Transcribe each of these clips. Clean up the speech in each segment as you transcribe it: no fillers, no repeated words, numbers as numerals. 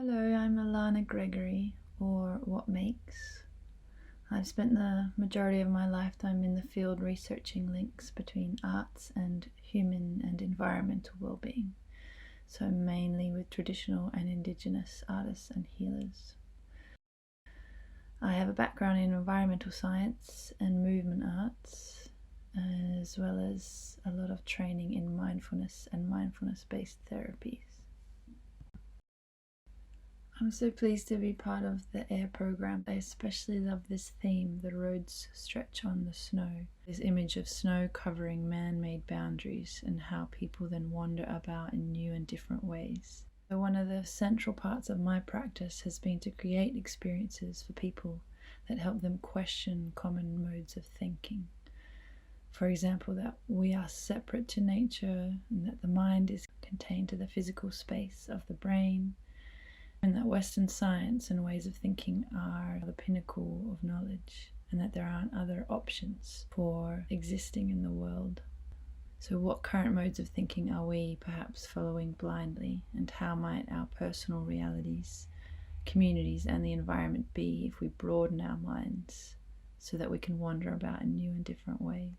Hello, I'm Alana Gregory, or What Makes. I've spent the majority of my lifetime in the field researching links between arts and human and environmental well-being, so mainly with traditional and indigenous artists and healers. I have a background in environmental science and movement arts, as well as a lot of training in mindfulness and mindfulness-based therapies. I'm so pleased to be part of the AIR program. I especially love this theme, the roads stretch on the snow. This image of snow covering man-made boundaries and how people then wander about in new and different ways. So one of the central parts of my practice has been to create experiences for people that help them question common modes of thinking. For example, that we are separate to nature and that the mind is contained to the physical space of the brain, and that Western science and ways of thinking are the pinnacle of knowledge, and that there aren't other options for existing in the world. So what current modes of thinking are we perhaps following blindly, and how might our personal realities, communities and the environment be if we broaden our minds so that we can wander about in new and different ways?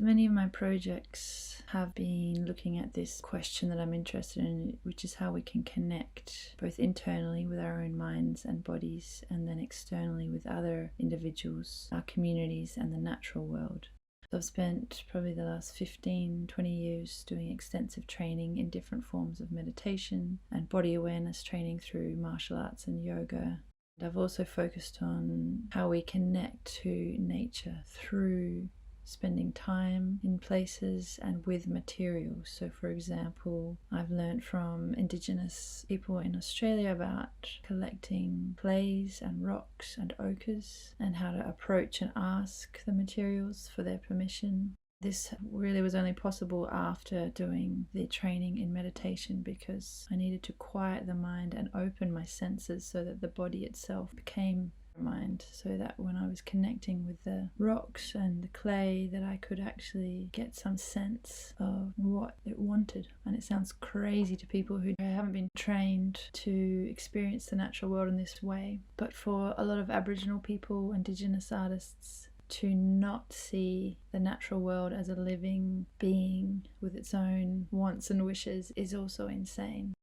Many of my projects have been looking at this question that I'm interested in, which is how we can connect both internally with our own minds and bodies, and then externally with other individuals, our communities and the natural world. So I've spent probably the last 15-20 years doing extensive training in different forms of meditation and body awareness training through martial arts and yoga. I've also focused on how we connect to nature through spending time in places and with materials. So for example, I've learned from indigenous people in Australia about collecting clays and rocks and ochres and how to approach and ask the materials for their permission. This really was only possible after doing the training in meditation, because I needed to quiet the mind and open my senses so that the body itself became mind, so that when I was connecting with the rocks and the clay, that I could actually get some sense of what it wanted. And it sounds crazy to people who haven't been trained to experience the natural world in this way, but for a lot of Aboriginal people, Indigenous artists, to not see the natural world as a living being with its own wants and wishes is also insane.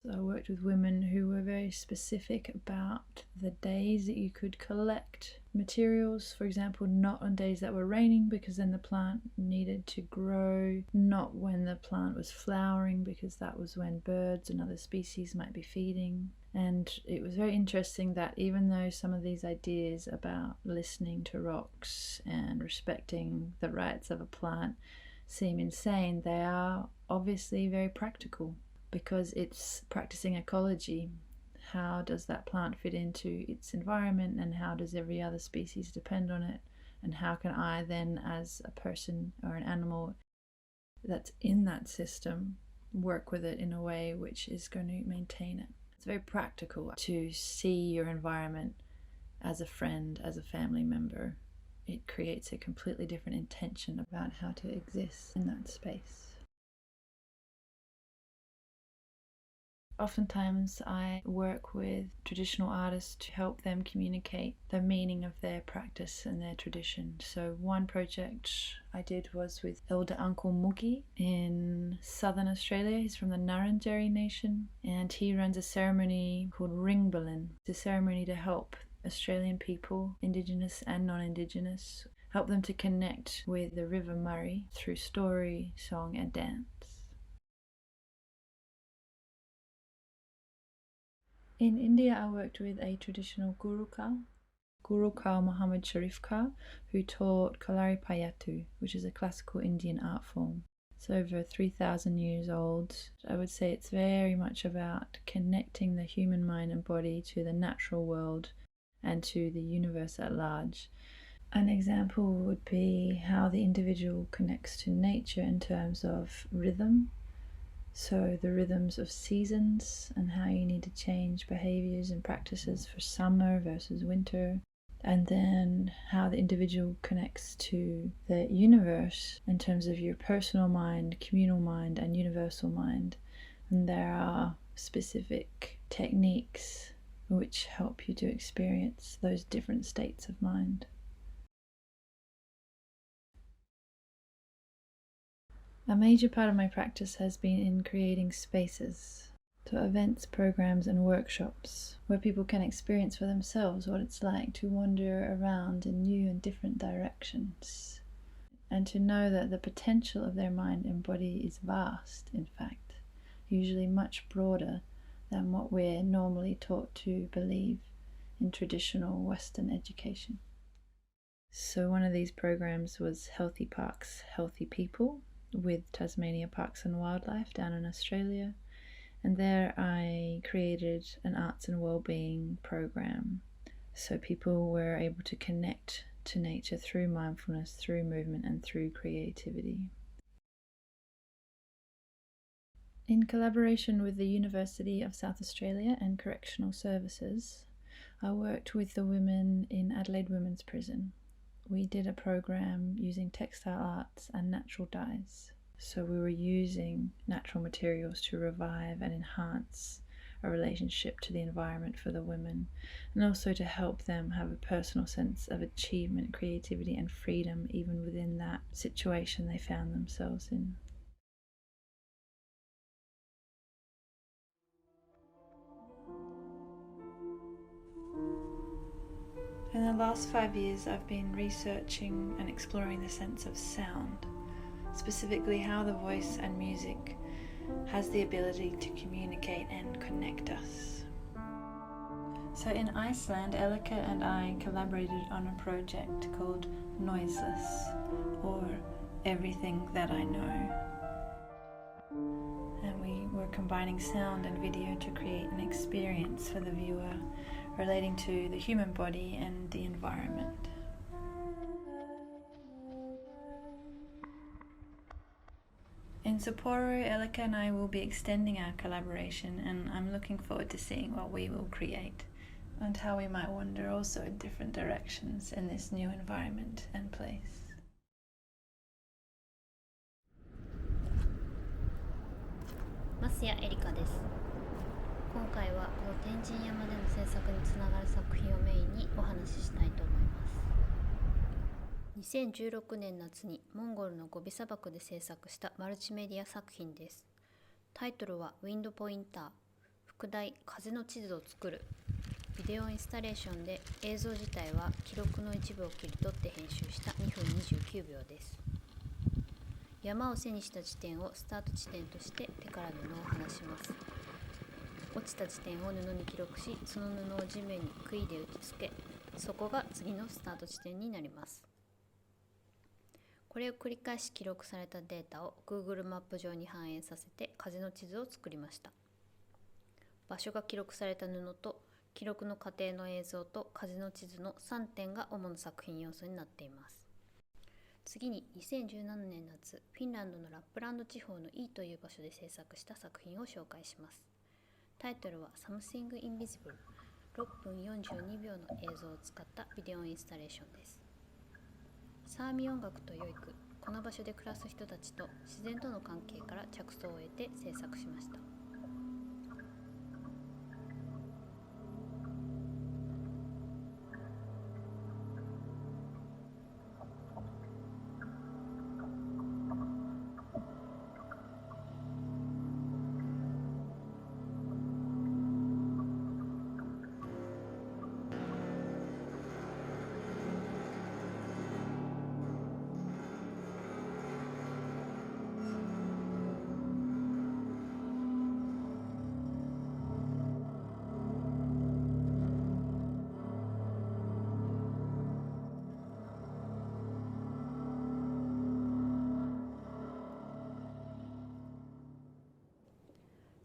So I worked with women who were very specific about the days that you could collect materials. For example, not on days that were raining, because then the plant needed to grow, not when the plant was flowering, because that was when birds and other species might be feeding. And it was very interesting that even though some of these ideas about listening to rocks and respecting the rights of a plant seem insane, they are obviously very practical, because it's practicing ecology. How does that plant fit into its environment, and how does every other species depend on it, and how can I then, as a person or an animal that's in that system, work with it in a way which is going to maintain it. It's very practical to see your environment as a friend, as a family member. It creates a completely different intention about how to exist in that space. Oftentimes I work with traditional artists to help them communicate the meaning of their practice and their tradition. So one project I did was with Elder Uncle Mugi in southern Australia. He's from the Ngarrindjeri Nation, and he runs a ceremony called Ringbalin. It's a ceremony to help Australian people, Indigenous and non-Indigenous, help them to connect with the River Murray through story, song and dance. In India, I worked with a traditional Guru Kal Muhammad Sharif Kal, who taught Kalari Payattu, which is a classical Indian art form. It's over 3,000 years old. I would say it's very much about connecting the human mind and body to the natural world and to the universe at large. An example would be how the individual connects to nature in terms of rhythm. So the rhythms of seasons and how you need to change behaviors and practices for summer versus winter. and then how the individual connects to the universe in terms of your personal mind, communal mind, and universal mind. And there are specific techniques which help you to experience those different states of mind. A major part of my practice has been in creating spaces, to events, programs, and workshops where people can experience for themselves what it's like to wander around in new and different directions, and to know that the potential of their mind and body is vast, in fact, usually much broader than what we're normally taught to believe in traditional Western education. So one of these programs was Healthy Parks, Healthy People, with Tasmania Parks and Wildlife down in Australia, and there I created an arts and well-being program so people were able to connect to nature through mindfulness, through movement, and through creativity. In collaboration with the University of South Australia and Correctional Services, I worked with the women in Adelaide Women's Prison. We did a program using textile arts and natural dyes. So we were using natural materials to revive and enhance a relationship to the environment for the women, and also to help them have a personal sense of achievement, creativity, and freedom even within that situation they found themselves in. In the last 5 years, I've been researching and exploring the sense of sound, specifically how the voice and music has the ability to communicate and connect us. So in Iceland, Elica and I collaborated on a project called Noiseless, or Everything That I Know. And we were combining sound and video to create an experience for the viewer relating to the human body and the environment. In Sapporo, Elica and I will be extending our collaboration, and I'm looking forward to seeing what we will create and how we might wander also in different directions in this new environment and place. 升谷絵里香です。今回はこの天神山での制作につながる作品をメインにお話ししたいと思います。2016年夏にモンゴルのゴビ砂漠で制作したマルチメディア作品です。タイトルはウィンドポインター、副題風の地図を作る。ビデオインスタレーションで映像自体は記録の一部を切り取って編集した2分29秒です。山を背にした地点をスタート地点として手から布を離します。落ちた地点を布に記録し、その布を地面に杭で打ち付け、そこが次のスタート地点になります。これを繰り返し記録されたデータを Google マップ上に反映させて風の地図を作りました。場所が記録された布と記録の過程の映像と風の地図の3点が主な作品要素になっています。次に2017年夏、フィンランドのラップランド地方のイーという場所で制作した作品を紹介します。タイトルは Something Invisible、6分42秒の映像を使ったビデオインスタレーションです。サーミ音楽と良い句、この場所で暮らす人たちと自然との関係から着想を得て制作しました。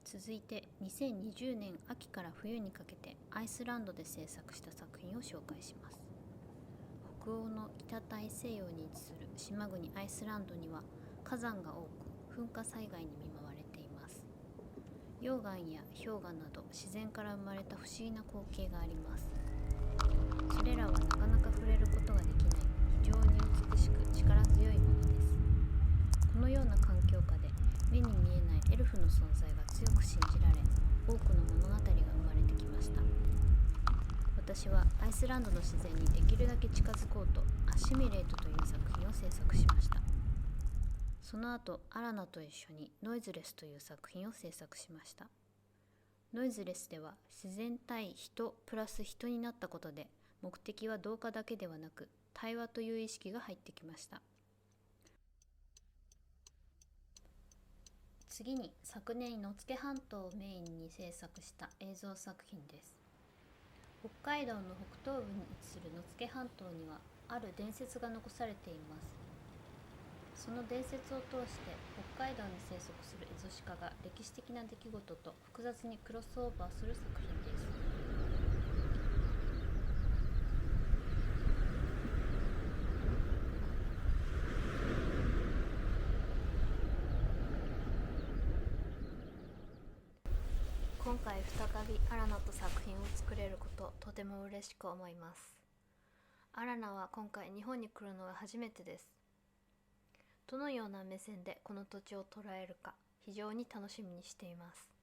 続いて2020年秋から冬にかけてアイスランドで制作した作品を紹介します。北欧の北大西洋に位置する島国アイスランドには火山が多く噴火災害に見舞われています。溶岩や氷河など自然から生まれた不思議な光景があります。それらはなかなか触れることができない非常に美しく力強いものです。このような環境下で目に見えないエルフの存在が強く信じられ、多くの物語が生まれてきました。私はアイスランドの自然にできるだけ近づこうとアシミレートという作品を制作しました。その後アラナと一緒にノイズレスという作品を制作しました。ノイズレスでは自然対人プラス人になったことで、目的は同化だけではなく対話という意識が入ってきました。次に昨年野付半島をメインに制作した映像作品です。北海道の北東部に位置する野付半島にはある伝説が残されています。その伝説を通して北海道に生息するエゾシカが歴史的な出来事と複雑にクロスオーバーする作品です。今回再びアラナと作品を作れることとても嬉しく思います。アラナは今回日本に来るのが初めてです。どのような目線でこの土地を捉えるか非常に楽しみにしています。